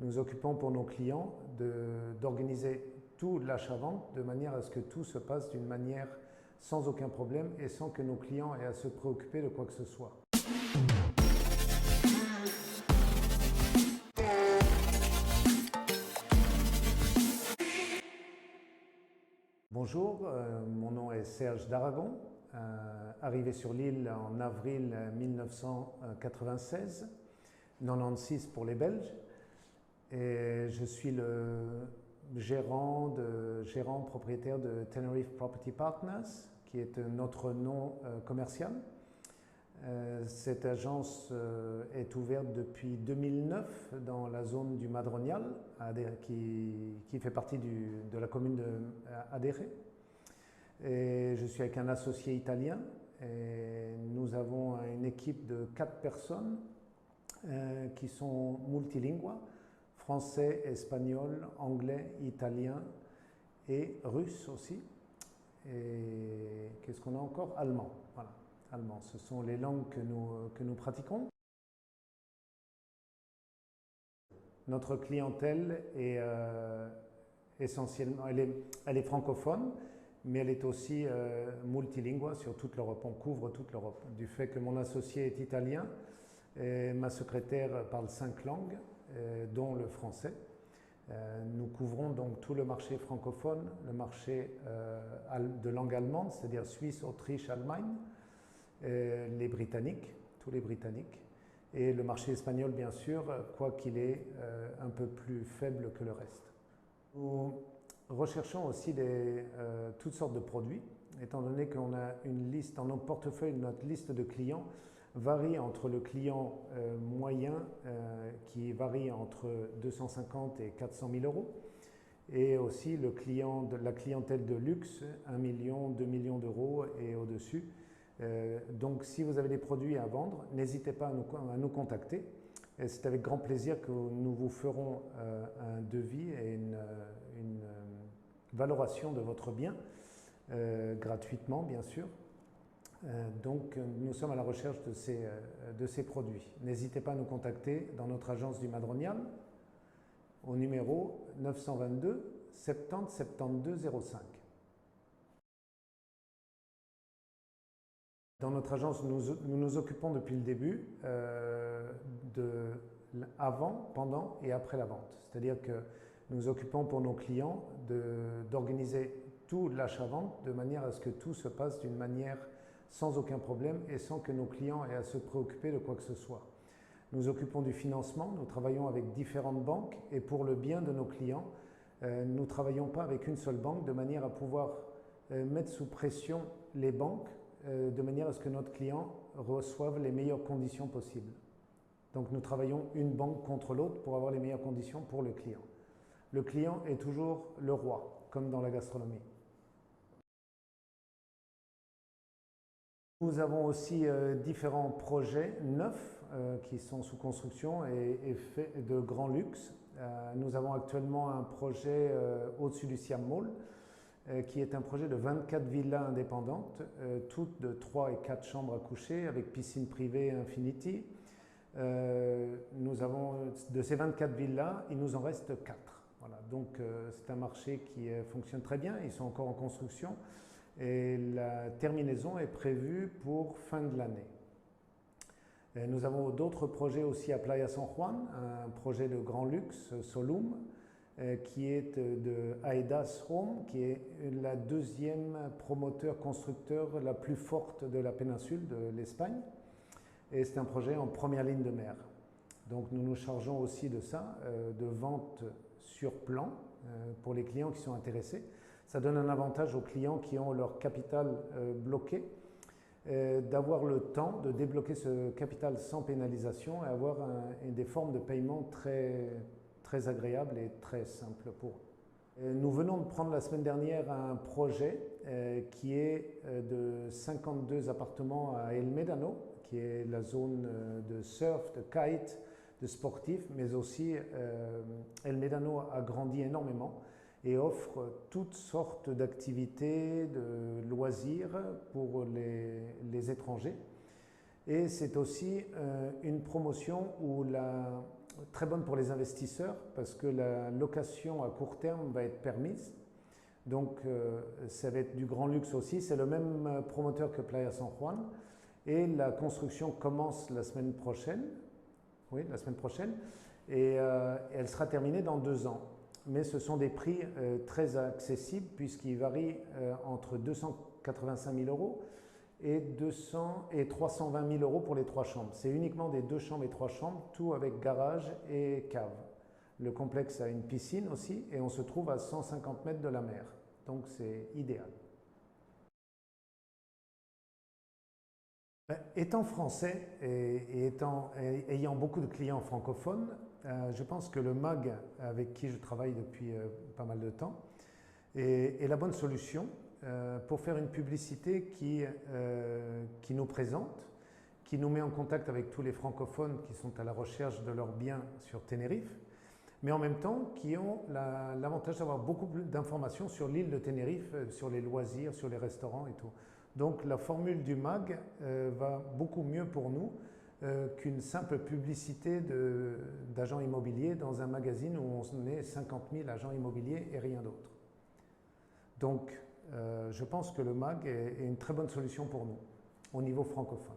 nous occupons pour nos clients d'organiser tout l'achat-vente de manière à ce que tout se passe d'une manière sans aucun problème et sans que nos clients aient à se préoccuper de quoi que ce soit. Bonjour, mon nom est Serge d'Aragon, arrivé sur l'île en avril 1996, 96 pour les Belges, et je suis le gérant propriétaire de Tenerife Property Partners, qui est notre nom commercial. Cette agence est ouverte depuis 2009 dans la zone du Madronial, qui fait partie de la commune d'Adéré. Et je suis avec un associé italien et nous avons une équipe de 4 personnes qui sont multilingues, français, espagnol, anglais, italien et russe aussi. Et qu'est-ce qu'on a encore? Allemand. Voilà. Allemand. Ce sont les langues que nous pratiquons. Notre clientèle est essentiellement, elle est francophone, mais elle est aussi multilingue sur toute l'Europe. On couvre toute l'Europe. Du fait que mon associé est italien, et ma secrétaire parle 5 langues, dont le français. Nous couvrons donc tout le marché francophone, le marché de langue allemande, c'est-à-dire Suisse, Autriche, Allemagne, les Britanniques, tous les Britanniques, et le marché espagnol bien sûr, quoiqu'il est un peu plus faible que le reste. Nous recherchons aussi toutes sortes de produits, étant donné qu'on a une liste, dans notre portefeuille, notre liste de clients varie entre le client moyen qui varie entre 250 et 400 000 euros et aussi la clientèle de luxe, 1 million, 2 millions d'euros et au-dessus. Donc si vous avez des produits à vendre, n'hésitez pas à nous contacter. C'est avec grand plaisir que nous vous ferons un devis et une valoration de votre bien, gratuitement bien sûr. Donc nous sommes à la recherche de ces produits. N'hésitez pas à nous contacter dans notre agence du Madronial au numéro 922 70 72 05. Dans notre agence, nous nous occupons depuis le début de avant, pendant et après la vente. C'est-à-dire que nous nous occupons pour nos clients d'organiser tout l'achat-vente de manière à ce que tout se passe d'une manière sans aucun problème et sans que nos clients aient à se préoccuper de quoi que ce soit. Nous nous occupons du financement, nous travaillons avec différentes banques et pour le bien de nos clients, nous ne travaillons pas avec une seule banque de manière à pouvoir mettre sous pression les banques de manière à ce que notre client reçoive les meilleures conditions possibles. Donc nous travaillons une banque contre l'autre pour avoir les meilleures conditions pour le client. Le client est toujours le roi, comme dans la gastronomie. Nous avons aussi différents projets neufs qui sont sous construction et faits de grand luxe. Nous avons actuellement un projet au-dessus du Siam Mall qui est un projet de 24 villas indépendantes, toutes de 3 et 4 chambres à coucher avec piscine privée Infinity. Nous avons, de ces 24 villas, il nous en reste 4. Voilà, donc c'est un marché qui fonctionne très bien, ils sont encore en construction. Et la terminaison est prévue pour fin de l'année. Nous avons d'autres projets aussi à Playa San Juan, un projet de grand luxe, Solum, qui est de Aedas Home, qui est la deuxième promoteur constructeur la plus forte de la péninsule de l'Espagne. Et c'est un projet en première ligne de mer. Donc nous nous chargeons aussi de ça, de vente sur plan pour les clients qui sont intéressés. Ça donne un avantage aux clients qui ont leur capital bloqué, d'avoir le temps de débloquer ce capital sans pénalisation et avoir des formes de paiement très agréables et très simples pour eux. Nous venons de prendre la semaine dernière un projet qui est de 52 appartements à El Médano, qui est la zone de surf, de kite, de sportifs, mais aussi El Médano a grandi énormément et offre toutes sortes d'activités, de loisirs pour les étrangers. Et c'est aussi une promotion où très bonne pour les investisseurs parce que la location à court terme va être permise. Donc ça va être du grand luxe aussi. C'est le même promoteur que Playa San Juan. Et la construction commence la semaine prochaine. Oui, la semaine prochaine. Et elle sera terminée dans 2 ans. Mais ce sont des prix très accessibles puisqu'ils varient entre 285 000 euros et 320 000 euros pour les 3 chambres. C'est uniquement des 2 chambres et 3 chambres, tout avec garage et cave. Le complexe a une piscine aussi et on se trouve à 150 mètres de la mer. Donc c'est idéal. Étant français et ayant beaucoup de clients francophones, je pense que le MAG, avec qui je travaille depuis pas mal de temps, est la bonne solution pour faire une publicité qui nous présente, qui nous met en contact avec tous les francophones qui sont à la recherche de leurs biens sur Tenerife, mais en même temps qui ont l'avantage d'avoir beaucoup plus d'informations sur l'île de Tenerife, sur les loisirs, sur les restaurants et tout. Donc la formule du MAG va beaucoup mieux pour nous qu'une simple publicité d'agents immobiliers dans un magazine où on est 50 000 agents immobiliers et rien d'autre. Donc je pense que le MAG est une très bonne solution pour nous au niveau francophone.